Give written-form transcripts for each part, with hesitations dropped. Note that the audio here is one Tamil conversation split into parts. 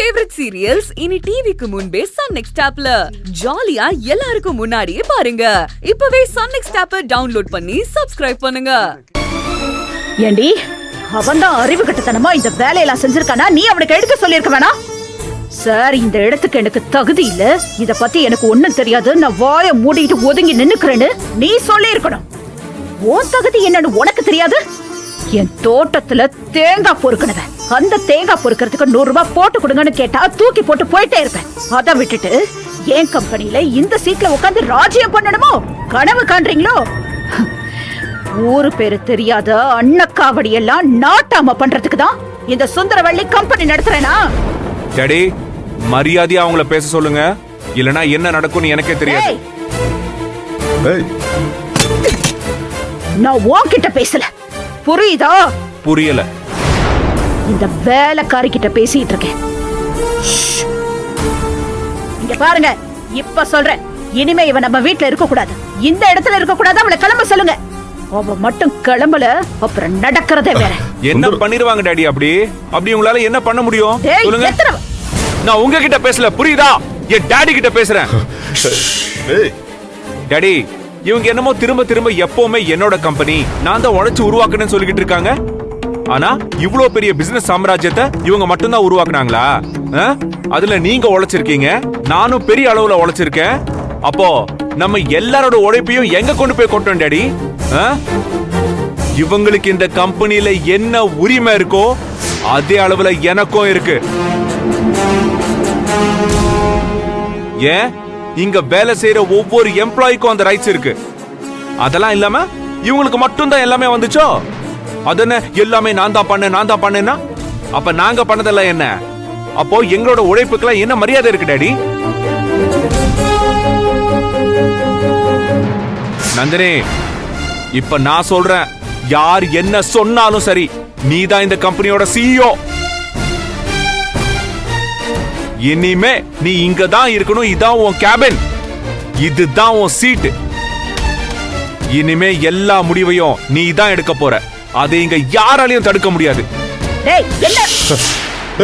ஃபேவரட் சீரியல்ஸ் இனி டிவிக்கு முன்பே சன் நெக்ஸ்ட் ஆப்ல ஜாலியா எல்லாருக்கும் முன்னாடியே பாருங்க. இப்பவே சன் நெக்ஸ்ட் ஆப்பை டவுன்லோட் பண்ணி சப்ஸ்கிரைப் பண்ணுங்க. ஏண்டி அவன்தான் அறிவு கட்டத்தனமா இந்த வேலையெல்லாம் செஞ்சிருக்கானா? நீ அவனுக்கு எடுக்க சொல்லிருக்க வேணாம்? சார், இந்த இடத்துக்கு எனக்கு தகுதி இல்ல, இத பத்தி எனக்கு ஒண்ணும் தெரியாது, நான் வாய மூடிட்டு ஒதுங்கி நின்னுக்கிறேன்னு நீ சொல்லி இருக்கணும். உன் தகுதி என்னன்னு உனக்கு தெரியாது? என் தோட்டத்துல தேங்காய் பொறுக்கணுவேன், அந்த தேங்காய் பொறுக்கிறதுக்கு 100 ரூபாய் போட்டு கொடுங்கன்னு கேட்டா தூக்கி போட்டு போயிட்டே இருப்பேன். அதை விட்டுட்டு என் கம்பெனில இந்த சீட்ல உட்காந்து ராஜ்யம் பண்ணணுமோ? கனவு காண்றீங்களோ? ஊரு பேரு தெரியாத அண்ணக்காவடி எல்லாம் நாட்டாம பண்றதுக்கு தான் இந்த சுந்தரவள்ளி கம்பெனி நடத்துறேனா? டாடி, மரியாதையா அவங்கள பேச சொல்லுங்க, இல்லனா என்ன நடக்கும்னு எனக்கே தெரியாது. நான் உன்கிட்ட பேசல, புரியுதா? புரியல. இந்த வேலைக்காரி கிட்ட பேசிட்டு இருக்கேன். இங்க பாருங்க, இப்ப சொல்றேன், இனிமே இவன் நம்ம வீட்டுல இருக்க கூடாது, இந்த இடத்துல இருக்க கூடாது. அவளை கிளம்ப சொல்லுங்க. அவ மட்டும் கிளம்பல, அப்புறம் நடக்கிறதே வேற. என்ன பண்ணிடுவாங்க டாடி? அப்படி உங்களால என்ன பண்ண முடியும் சொல்லுங்க. நான் உங்ககிட்ட பேசல, புரியுதா? என் டாடி கிட்ட பேசுறேன். டாடி, இவங்க என்னமோ திரும்ப திரும்ப எப்பவுமே என்னோட கம்பெனி, நான் தான் உழைச்சு உருவாக்குனேன்னு சொல்லிக்கிட்டு இருக்காங்க. ஆனா இவ்வளவு பெரிய பிசினஸ் சாம்ராஜ்யத்தை இவங்க மட்டும் தான் உருவாக்குனாங்களா? அதுல நீங்க உழைச்சிருக்கீங்க, நானும் பெரிய அளவுல உழைச்சிருக்கேன். அப்போ நம்ம எல்லாரோட உழைப்பையும் எங்க கொண்டு போய் கொட்டோம் டாடி? இவங்களுக்கு இந்த கம்பெனில என்ன உரிமை இருக்கோ அதே அளவுல எனக்கும் இருக்கு. ஏன் இங்க வேலை செய்யற ஒவ்வொரு எம்ப்ளாய்க்கும் அந்த ரைட்ஸ் இருக்கு. அதெல்லாம் இல்லாம இவங்களுக்கு மட்டும் தான் எல்லாமே வந்துச்சோ? அதென்ன எல்லாமே நான் தான் பண்ணேன்னா அப்ப நாங்க பண்ணதெல்லாம் என்ன? அப்போ எங்களோட உழைப்புக்கெல்லாம் என்ன மரியாதை இருக்கு டாடி? நந்தினி, இப்ப நான் சொல்றேன், யார் என்ன சொன்னாலும் சரி, நீ தான் இந்த கம்பெனியோட CEO. இனிமே நீ இங்க தான் இருக்கணும், இதான் உன் கேபின், இதுதான் உன் சீட். இனிமே எல்லா முடிவையும் நீ தான் எடுக்க போற, அதை இங்க யாராலையும் தடுக்க முடியாது.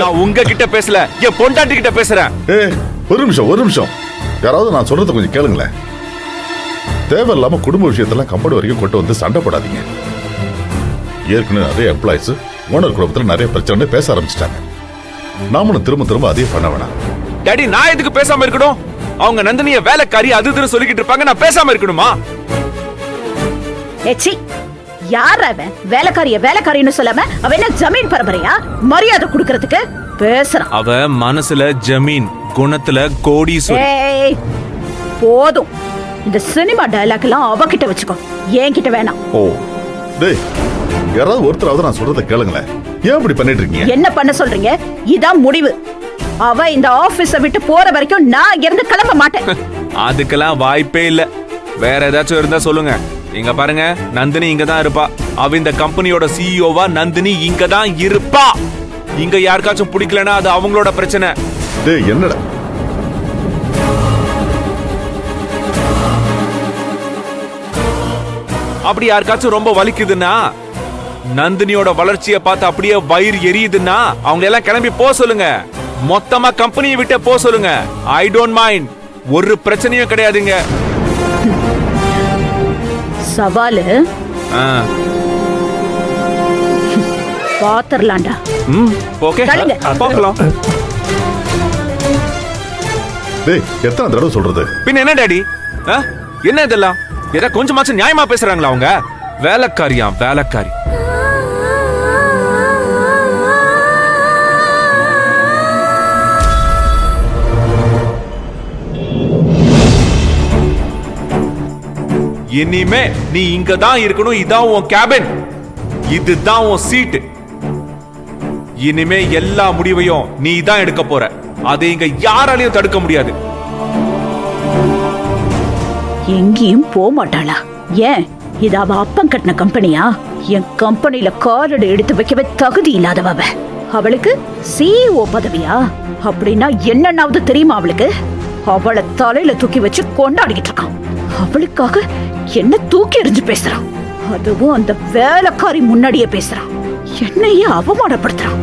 நான் உங்ககிட்ட பேசல, என் பொண்டாட்டி கிட்ட பேசுறேன். ஒரு நிமிஷம், யாராவது நான் சொல்றத கொஞ்சம் கேளுங்களேன். தேவையில்லாம குடும்ப விஷயத்தெல்லாம் கம்பெனி வரைக்கும் கொண்டு வந்து சண்டை போடாதீங்க. ஏற்கனவே நிறைய எம்ப்ளாயிஸ் ஓனர் குடும்பத்துல நிறைய பிரச்சனை பேச ஆரம்பிச்சிட்டாங்க. நாமளும் திரும்ப அதே பண்ண வேணாம். டாடி, நான் எதுக்கு பேசாம இருக்கணும்? அவங்க நந்தினிய வேலைக்காரி அது இதுன்னு சொல்லிக்கிட்டு இருப்பாங்க, நான் பேசாம இருக்கணுமா? யார் அவன்? வேலைக்காரின்னு சொல்லாம அவ என்ன ஜமீன் பரம்பரையா? மரியாதை கொடுக்கறதுக்கு பேசுறான். அவ மனசுல ஜமீன், குணத்துல கோடீஸ்வரி. போதும், இந்த சினிமா டயலாக் எல்லாம் அவகிட்ட வச்சுக்கோ, என்கிட்ட வேணாம். ஓ டேய், யாராவது ஒருத்தராவது நான் சொல்றத கேளுங்களேன். ஏன் இப்படி பண்ணிட்டு இருக்கீங்க? என்ன பண்ண சொல்றீங்க? இதான் முடிவு. அவ இந்த ஆபீஸ விட்டு போற வரைக்கும் நான் இங்க இருந்து கிளம்ப மாட்டேன். அதுக்கெல்லாம் வாய்ப்பே இல்ல. வேற ஏதாச்சும் இருந்தா சொல்லுங்க. இங்க பாருங்க, நந்தினி இங்க தான் இருப்பா. அவ இந்த கம்பெனியோட CEOவா நந்தினி இங்க தான் இருப்பா. இங்க யாருக்காச்சும் பிடிக்கலனா அது அவங்களோட பிரச்சனை. டேய், என்னடா அப்படி யாருக்காச்சும் ரொம்ப வலிக்குதுன்னா, நந்தினியோட வளர்ச்சியை பார்த்து அப்படியே வயிறு எரியுதுன்னா அவங்க எல்லாம் கிளம்பி போ சொல்லுங்க. மொத்தமா கம்பெனியை விட்டு போ சொல்லுங்க. ஐ டோன்ட் மைண்ட், ஒரு பிரச்சனையும் கிடையாதுங்க. சவாலு பாத்தர்லாண்டா. ஓகே, பார்க்கலாம். டேய், எத்தனை தடவை சொல்றது? பின்ன என்ன டாடி? என்ன இதெல்லாம்? ஏதா கொஞ்சமாச்சும் நியாயமா பேசுறாங்களா அவங்க? வேலைக்காரியா வேலைக்காரி? இனிமே நீ இங்க தான் இருக்கணும், இதான் உன் கேபின், இதுதான் உன் சீட். இனிமே எல்லா முடிவையும் நீ தான் எடுக்க போற, அதை இங்க யாராலையும் தடுக்க முடியாது. எங்கேயும் போக மாட்டாளா? ஏன், இது அவ அப்பன் கட்டின கம்பெனியா? என் கம்பெனில காலடி எடுத்து வைக்கவே தகுதி இல்லாதவ. அவளுக்கு CEO பதவியா? அப்படின்னா என்னன்னாவது தெரியுமா அவளுக்கு? அவளை தலையில தூக்கி வச்சு கொண்டாடிக்கிட்டு இருக்கான். அவளுக்காக என்ன தூக்கி எறிஞ்சு பேசுறான், அதுவும் அந்த வேலைக்காரி முன்னாடியே பேசுறான். என்னையே அவமானப்படுத்துறான்.